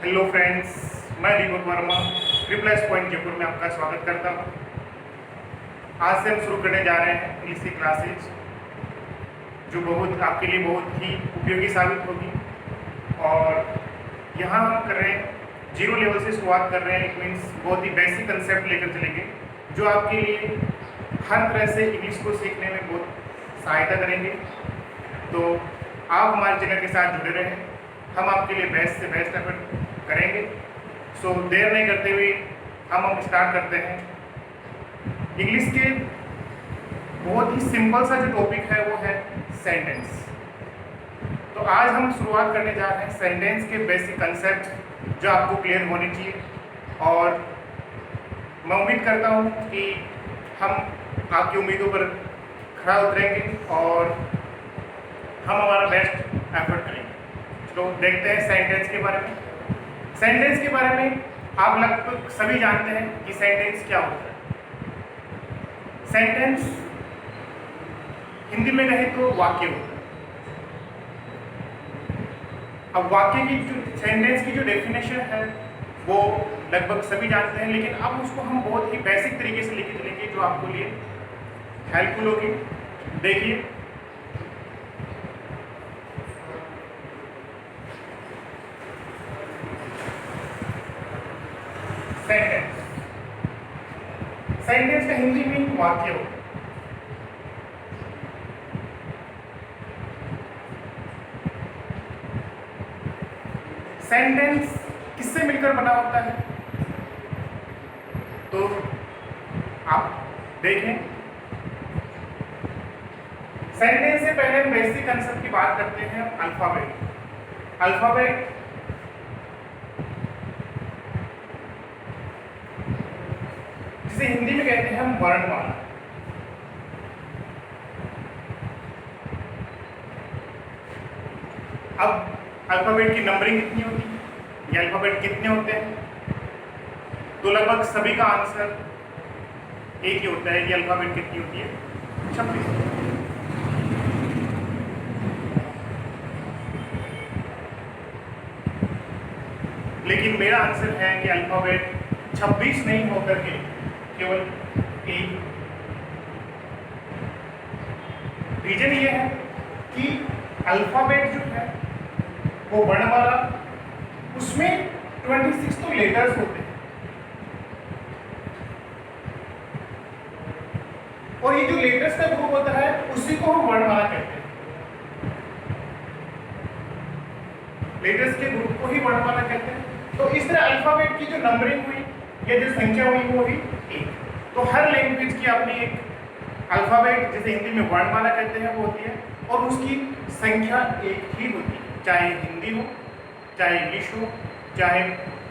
Hello friends, मैं Deepak Verma triple S point Jaipur में आपका स्वागत करता हूँ। आज से हम शुरू करने जा रहे हैं इंग्लिश की क्लासेज, जो आपके लिए बहुत ही उपयोगी साबित होगी। और यहाँ हम कर रहे हैं जीरो लेवल से शुरुआत कर रहे हैं। इट मीन्स बहुत ही बेसिक कंसेप्ट लेकर चलेंगे, जो आपके लिए हर तरह से इंग्लिश को सीखने में बहुत सहायता करेंगे। तो आप हमारे चैनल के साथ जुड़े रहें, हम आपके लिए बेस्ट से बेस्ट एफर्ट करेंगे। सो देर नहीं करते हुए हम स्टार्ट करते हैं। इंग्लिश के बहुत ही सिंपल सा जो टॉपिक है वो है सेंटेंस। तो आज हम शुरुआत करने जा रहे हैं सेंटेंस के बेसिक कंसेप्ट, जो आपको क्लियर होने चाहिए। और मैं उम्मीद करता हूँ कि हम आपकी उम्मीदों पर खरा उतरेंगे और हम हमारा बेस्ट एफर्ट करेंगे। तो देखते हैं सेंटेंस के बारे में। सेंटेंस के बारे में आप लगभग सभी जानते हैं कि सेंटेंस क्या होता है। सेंटेंस हिंदी में कहें तो वाक्य होता है। अब वाक्य की जो सेंटेंस की जो डेफिनेशन है वो लगभग सभी जानते हैं, लेकिन अब उसको हम बहुत ही बेसिक तरीके से लेके चलेंगे, जो आपके लिए हेल्पफुल होगी। देखिए, सेंटेंस सेंटेंस का हिंदी में वाक्य होता है। सेंटेंस किससे मिलकर बना होता है, तो आप देखें। सेंटेंस से पहले हम बेसिक कंसेप्ट की बात करते हैं। अल्फाबेट जिसे हिंदी में कहते हैं हम वर्णमाला। अब अल्फाबेट की नंबरिंग कितनी होती है, ये अल्फाबेट कितने होते हैं, तो लगभग सभी का आंसर एक ही होता है कि अल्फाबेट कितनी होती है, 26। लेकिन मेरा आंसर है कि अल्फाबेट 26 नहीं होकर के केवल एक। रीजन ये है कि अल्फाबेट जो है वो वर्णमाला, उसमें 26 तो लेटर्स होते हैं, और ये जो लेटर्स का ग्रुप होता है उसी को हम वर्णमाला कहते हैं। लेटर्स के ग्रुप को ही वर्णमाला कहते हैं। तो इस तरह अल्फाबेट की जो नंबरिंग हुई या जो संख्या हुई वो हुई एक। तो हर लैंग्वेज की अपनी एक अल्फाबेट, जिसे हिंदी में वर्णमाला कहते हैं, वो होती है, और उसकी संख्या एक ही होती है। चाहे हिंदी हो, चाहे इंग्लिश हो, चाहे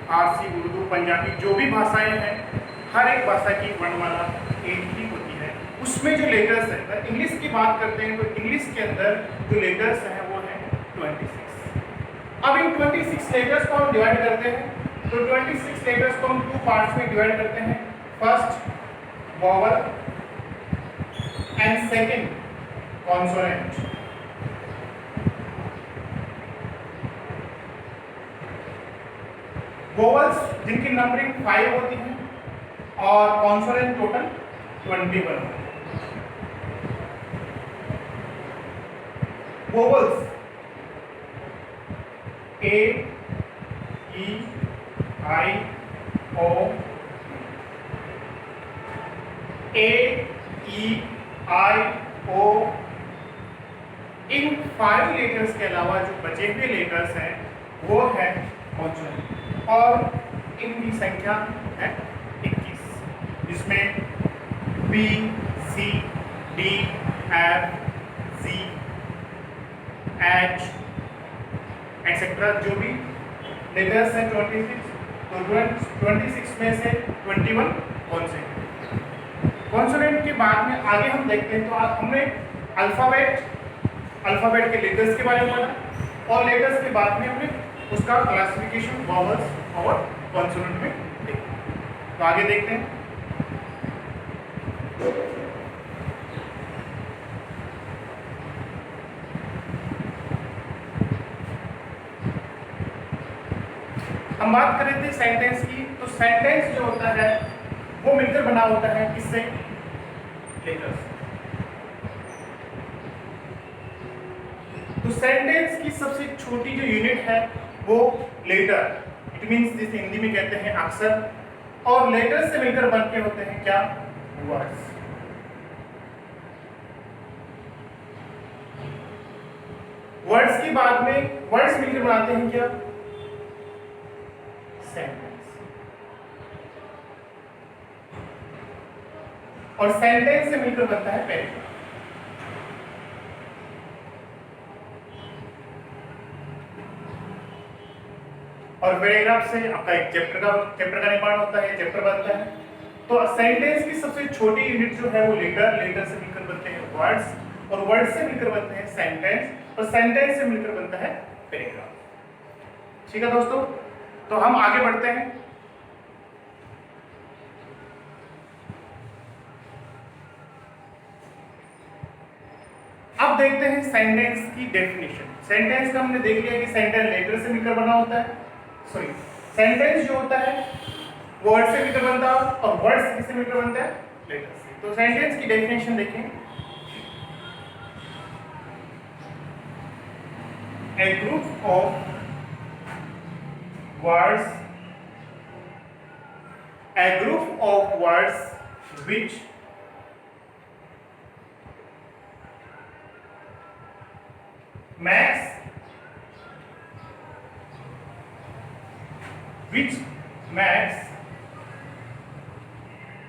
फारसी, उर्दू, पंजाबी, जो भी भाषाएं हैं, हर एक भाषा की वर्णमाला एक ही होती है। उसमें जो लेटर्स हैं, अगर इंग्लिश की बात करते हैं तो इंग्लिश के अंदर जो लेटर्स हैं वो है 26। अब इन 26 लेटर्स को हम डिवाइड करते हैं। तो 26 लेटर्स को हम 2 पार्ट्स में डिवाइड करते हैं। First vowel and second consonant. Vowels जिनकी नंबरिंग 5 होती है और कॉन्सोनेंट टोटल 21 होती है। वोवल्स ए, ई, आई, ओ, ए, ई, आई, ओ, इन 5 लेटर्स के अलावा जो बचे हुए लेटर्स हैं वो है कॉन्सोनेंट, और इनकी संख्या है 21, जिसमें बी, सी, डी, एफ, जी, एच एक्सेट्रा जो भी लेटर्स हैं 26। तो 26 में से 21 कॉन्सोनेंट के बाद में आगे हम देखते हैं। तो आज हमने अल्फाबेट के लेटर्स के बारे में पढ़ा, और लेटर्स के बाद में हमने उसका क्लासिफिकेशन वॉवल्स और कॉन्सोनेंट में देखा। तो आगे देखते हैं। हम हम बात कर रहे थे सेंटेंस की, तो सेंटेंस जो होता है वो मिलकर बना होता है किससे? लेटर्स। तो सेंटेंस की सबसे छोटी जो यूनिट है वो लेटर, इट मींस जिसे हिंदी में कहते हैं अक्षर, और लेटर से मिलकर बन के होते हैं क्या? वर्ड्स। वर्ड्स के बाद में वर्ड्स मिलकर बनाते हैं क्या? सेंटेंस। और सेंटेंस से मिलकर बनता है पैराग्राफ। और पैराग्राफ से आपका एक चैप्टर का निर्माण होता है, चैप्टर बनता है। तो सेंटेंस की सबसे छोटी यूनिट जो है वो लेटर, लेटर से मिलकर बनते हैं वर्ड्स, और वर्ड्स से मिलकर बनते हैं सेंटेंस, और सेंटेंस से मिलकर बनता है पैराग्राफ। ठीक है दोस्तों, तो हम आगे बढ़ते हैं। अब देखते हैं सेंटेंस की डेफिनेशन। सेंटेंस का हमने देख लिया कि सेंटेंस लेटर से मिलकर बना होता है, सॉरी सेंटेंस जो होता है वर्ड से मिलकर बनता है, और वर्ड किससे मिलकर बनता है? लेटर से। तो सेंटेंस की डेफिनेशन देखें। A group of words, a group of words which makes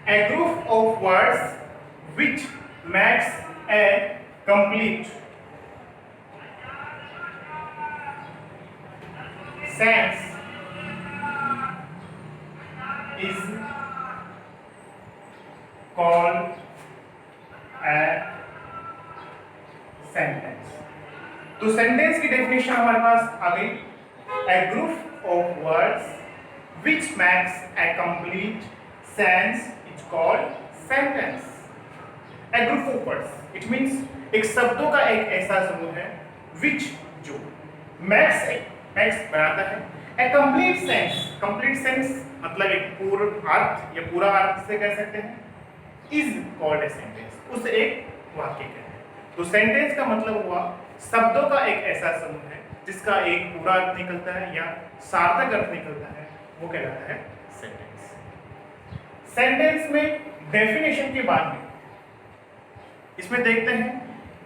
a group of words which makes a complete sense is called a sentence। तो सेंटेंस की डेफिनेशन हमारे पास आ गई। A group of words which makes a complete sense is called sentence। A group of words, it means एक शब्दों का एक ऐसा समूह है which जो makes बनाता है a complete sense। complete sense मतलब एक पूर्ण अर्थ या पूरा अर्थ से कह सकते हैं, is called a sentence, उसे एक वाक्य कहते हैं। तो सेंटेंस का मतलब हुआ शब्दों का एक ऐसा समूह है जिसका एक पूरा अर्थ निकलता है या सार्थक अर्थ निकलता है, वो कहलाता है सेंटेंस। सेंटेंस में डेफिनेशन के बाद में इसमें देखते हैं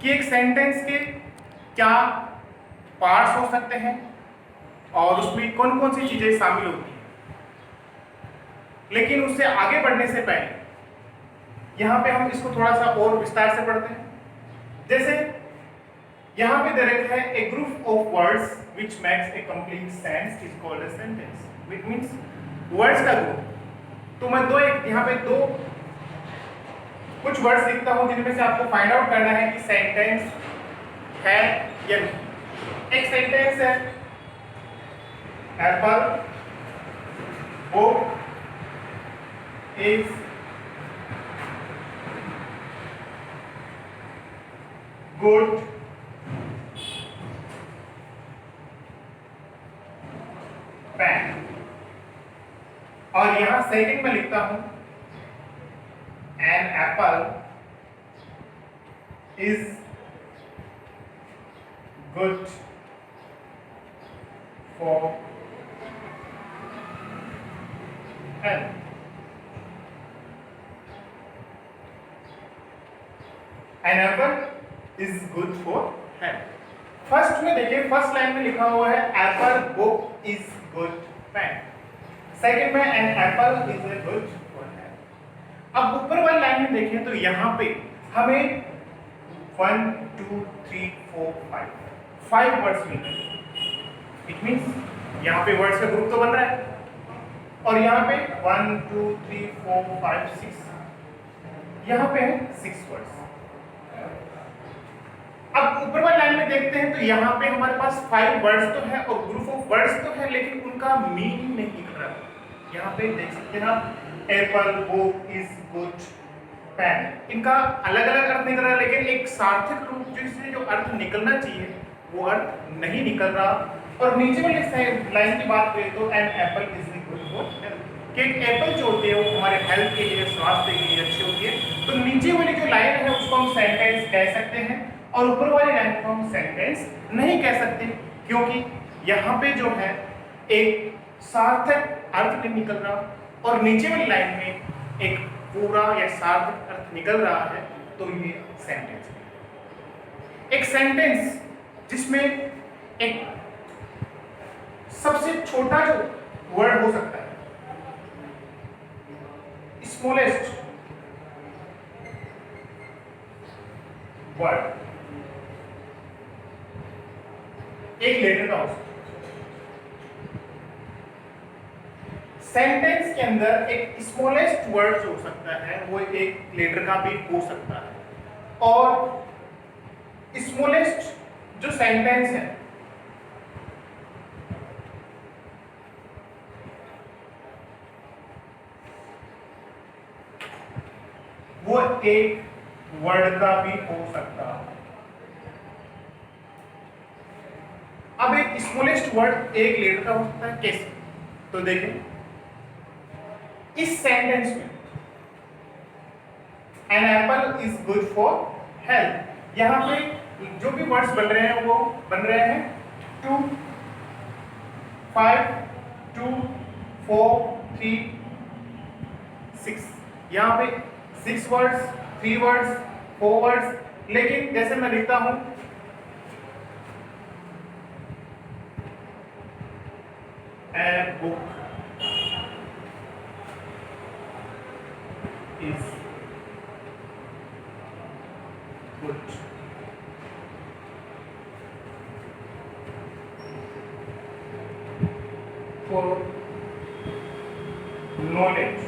कि एक सेंटेंस के क्या पार्ट्स हो सकते हैं और उसमें कौन कौन सी चीजें शामिल होती हैं। लेकिन उससे आगे बढ़ने से पहले यहाँ पे हम इसको थोड़ा सा और विस्तार से पढ़ते हैं। जैसे यहाँ पे दे रखा है a group of words which makes a complete sense is called a sentence, which means words का ग्रुप। तो मैं यहाँ पे दो कुछ वर्ड्स लिखता हूँ जिनमें से आपको फाइंड आउट करना है कि सेंटेंस है या नहीं। एक सेंटेंस है apple book is good pen. और यहां सेकंड में लिखता हूं an apple is good for health. An apple is good for health. First में देखिए, फर्स्ट लाइन में लिखा हुआ है apple book is good pen. Second में an apple is a good for health. अब ऊपर वाली लाइन में देखें तो यहाँ पे हमें 1 2 3 4 5 वर्ड्स मिल रहे हैं। इट मींस यहाँ पे वर्ड्स का ग्रुप तो बन रहा है, और यहाँ पे 1 2 3 4 5 6 यहाँ पे है 6 वर्ड्स। अब ऊपर वाली लाइन में देखते हैं तो यहाँ पे हमारे पास 5 वर्ड्स तो है और ग्रुप ऑफ वर्ड्स तो है, लेकिन उनका मीनिंग नहीं निकल रहा। यहाँ पे देख सकते हैं आप apple book is good pen, इनका अलग अलग अर्थ निकल रहा है, लेकिन एक सार्थक रूप जिससे जो अर्थ निकलना चाहिए वो अर्थ नहीं निकल रहा। और नीचे वाली लाइन की बात करें तो an apple is good for health, कि एक एप्पल जो होती है वो हमारे हेल्थ के लिए, स्वास्थ्य के लिए अच्छी होती है। तो नीचे वाली जो लाइन है उसको हम सेंटेंस कह सकते हैं और ऊपर वाली लाइन को हम सेंटेंस नहीं कह सकते, क्योंकि यहाँ पे जो है एक सार्थक अर्थ नहीं निकल रहा और नीचे वाली लाइन में एक पूरा या सार्थक अर्थ निकल रहा है, तो ये सेंटेंस है। एक सेंटेंस जिसमें एक सबसे छोटा जो वर्ड हो सकता है, स्मॉलेस्ट वर्ड, एक लेटर का हो सकता है। सेंटेंस के अंदर एक स्मॉलेस्ट वर्ड जो हो सकता है वो एक लेटर का भी हो सकता है, और स्मॉलेस्ट जो सेंटेंस है वो एक वर्ड का भी हो सकता है। अब एक स्मॉलेस्ट वर्ड एक लेटर का हो सकता है, कैसे? तो देखें इस सेंटेंस में an apple is good for health, यहां पे जो भी वर्ड्स बन रहे हैं वो बन रहे हैं 2, 5, 2, 4, 3, 6, यहां पे 6 वर्ड्स, 3 वर्ड्स, 4 वर्ड्स, लेकिन जैसे मैं लिखता हूं a book is good for knowledge.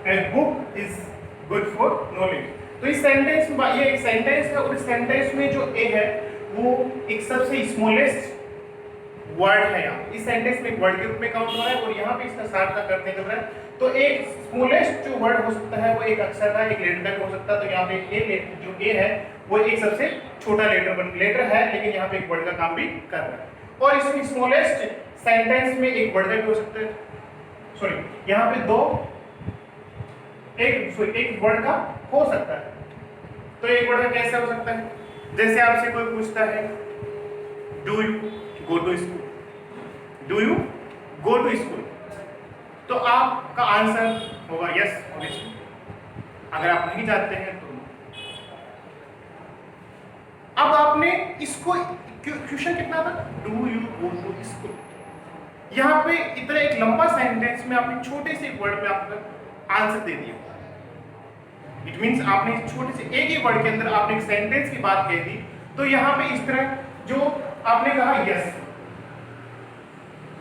A book is good for knowledge. तो इस सेंटेंस में ये एक सेंटेंस है और इस सेंटेंस में जो ए है वो एक सबसे स्मॉलेस्ट वर्ड है। यहाँ इस सेंटेंस में एक वर्ड के रूप में काउंट हो रहा है और यहाँ पे इसका सार्थक अर्थ निकल रहा है। तो एक स्मॉलेस्ट जो वर्ड हो सकता है वो एक अक्षर का, एक लेटर का हो सकता है। तो यहाँ पे जो ए है वो एक सबसे छोटा लेटर है, लेकिन यहाँ पे एक वर्ड का काम भी कर रहा है। और इसमें स्मॉलेस्ट सेंटेंस में एक वर्ड का भी हो सकता है, सॉरी यहाँ पे एक वर्ड का हो सकता है। तो एक वर्ड का कैसे हो सकता है? जैसे आपसे कोई पूछता है do you go to school, do you go to school, तो आपका आंसर होगा यस ऑब्वियसली। अगर आप नहीं जाते हैं तो अब आपने इसको क्वेश्चन कितना था, do you go to school, यहाँ पे इतना एक लंबा सेंटेंस में आपने छोटे से वर्ड में आपका आंसर दे दिया। इट मींस आपने छोटे से एक ही वर्ड के अंदर आपने एक सेंटेंस की बात कह दी। तो यहाँ पे इस तरह जो आपने कहा यस,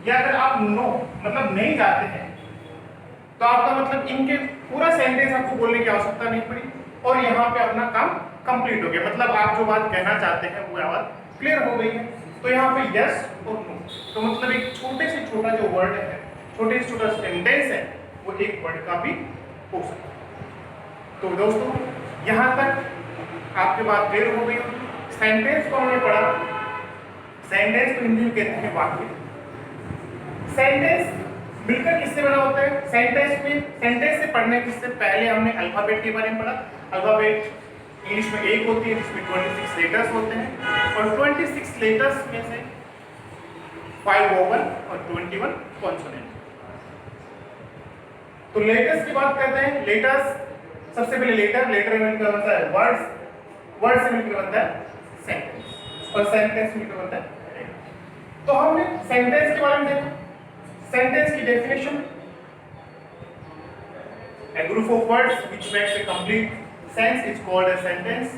या अगर आप नो मतलब नहीं जाते हैं तो आपका मतलब इनके पूरा सेंटेंस आपको बोलने की आवश्यकता नहीं पड़ी और यहाँ पे अपना काम कंप्लीट हो गया। मतलब आप जो बात कहना चाहते हैं वो बात क्लियर हो गई है। तो यहाँ पे यस और नो, तो मतलब एक छोटे से छोटा जो वर्ड है, छोटे से छोटा सेंटेंस है, वो एक वर्ड का भी हो सकता है। तो दोस्तों यहाँ तक आपके बात क्लियर हो गई। सेंटेंस को हमने पढ़ा, सेंटेंस को हिंदी में कहते हैं वाक्य। सेंटेंस मिलकर किससे बना होता है? सेंटेंस से पढ़ने से पहले हमने अल्फाबेट के बारे में पढ़ा। अल्फाबेट इंग्लिश में एक होती है जिसमें 26 लेटर्स होते हैं और 26 लेटर्स में से 5 वोवल और 21 कॉन्सोनेंट। तो लेटर्स की बात करते हैं। लेटर्स सबसे पहले लेटर मिलकर बनता है वर्ड्स, वर्ड से मिलकर बनता है सेंटेंस और सेंटेंस मिलकर बनता है। तो हमने सेंटेंस के बारे में देखा। सेंटेंस की definition, a group of words which makes a complete sentence is called a sentence।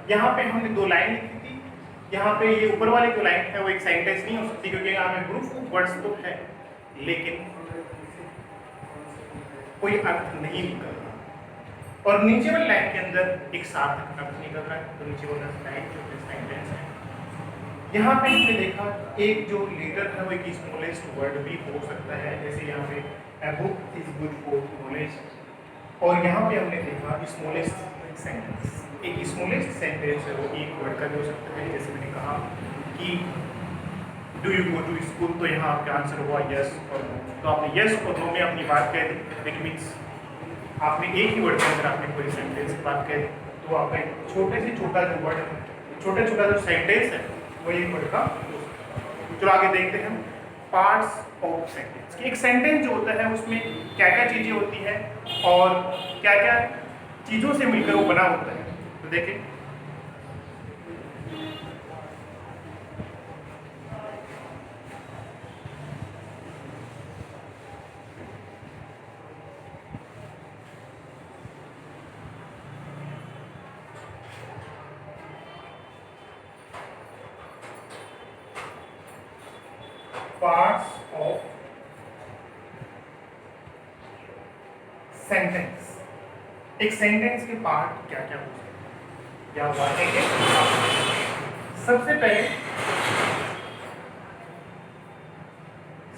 यहाँ पे हमने 2 लाइन लिखी थी। यहाँ पे ये ऊपर वाली जो लाइन है वो एक सेंटेंस नहीं हो सकती क्योंकि यहाँ पे ग्रुप ऑफ वर्ड्स तो है लेकिन कोई अर्थ नहीं निकल रहा। और नीचे वाली लाइन के अंदर एक सार्थक अर्थ निकल रहा है। तो नीचे वाला लाइन जो सेंटेंस है यहाँ पे हमने देखा एक जो लेटर है वो एक स्मॉलेस्ट वर्ड भी हो सकता है, जैसे यहाँ पे a book is good for knowledge। और यहाँ पे हमने देखा स्मॉलेस्ट सेंटेंस, एक स्मॉलेस्ट सेंटेंस है वो एक वर्ड का भी हो सकता है, जैसे मैंने कहा कि do you go to school, तो यहाँ आपका आंसर हुआ यस और नो। तो आपने यस और नो में अपनी बात कह दी, इट मीन्स आपने एक ही वर्ड के अंदर आपने पूरी सेंटेंस की बात कह दी। तो आपका छोटे से छोटा जो वर्ड है, छोटा छोटा जो सेंटेंस है वो एक वर्ड का। चलो आगे देखते हैं पार्ट्स ऑफ सेंटेंस। एक सेंटेंस जो होता है उसमें क्या क्या चीज़ें होती हैं और क्या क्या चीज़ों से मिलकर वो बना होता है। तो देखिए पार्ट्स ऑफ सेंटेंस। एक सेंटेंस के पार्ट क्या क्या हो सकते हैं, क्या वाक्य के पार्ट। सबसे पहले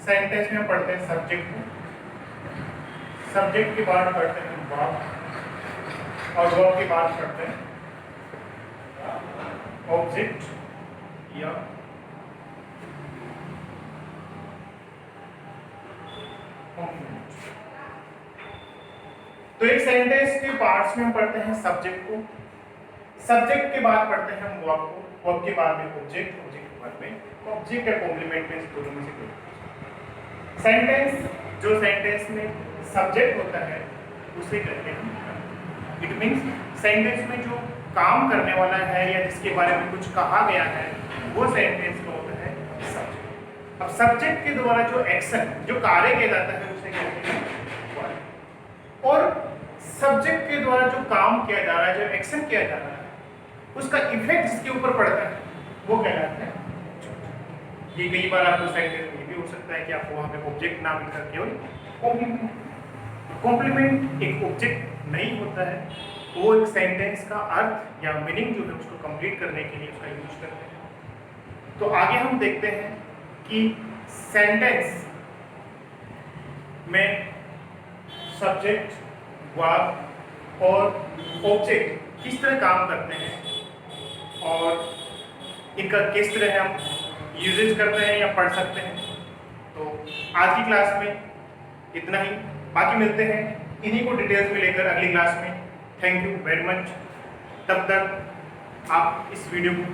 सेंटेंस में हम पढ़ते हैं सब्जेक्ट को, सब्जेक्ट के बाद पढ़ते हैं वर्ब, और वर्ब के बाद पढ़ते हैं ऑब्जेक्ट या कॉम्प्लीमेंट। तो एक सेंटेंस के पार्ट्स में हम पढ़ते हैं सब्जेक्ट को, सब्जेक्ट के बाद पढ़ते हैं हम वर्ब को, वर्ब के बाद में ऑब्जेक्ट, ऑब्जेक्ट के बाद में ऑब्जेक्ट या कॉम्प्लीमेंट में दोनों में से कोई। सेंटेंस जो सेंटेंस में सब्जेक्ट होता है उसे कहते हैं, इट मींस सेंटेंस में जो काम करने वाला है या जिसके बारे में कुछ कहा गया है वो सेंटेंस का होता है सब्जेक्ट। अब सब्जेक्ट के द्वारा जो एक्शन, जो कार्य किया जाता है उसे कहते हैं वर्ब। और सब्जेक्ट के द्वारा जो काम किया जा रहा है, जो एक्शन किया जा रहा है, उसका इफेक्ट जिसके ऊपर पड़ता है वो कहलाता है ऑब्जेक्ट। ये कई बार आपको सेंटेंस में भी हो सकता है कि आपको वहाँ पे ऑब्जेक्ट नाम लिखा केवल कॉम्प्लीमेंट। कॉम्प्लीमेंट एक ऑब्जेक्ट नहीं होता है, वो एक सेंटेंस का अर्थ या मीनिंग जो है उसको कंप्लीट करने के लिए उसका यूज करते हैं। तो आगे हम देखते हैं कि सेंटेंस में सब्जेक्ट, वर्ब और ऑब्जेक्ट किस तरह काम करते हैं और इनका किस तरह हम यूजेज करते हैं या पढ़ सकते हैं। तो आज की क्लास में इतना ही, बाकी मिलते हैं इन्हीं को डिटेल्स में लेकर अगली क्लास में। Thank you very much. तब तक आप इस वीडियो को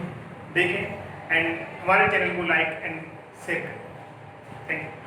देखें एंड हमारे चैनल को लाइक एंड शेयर करें। Thank you.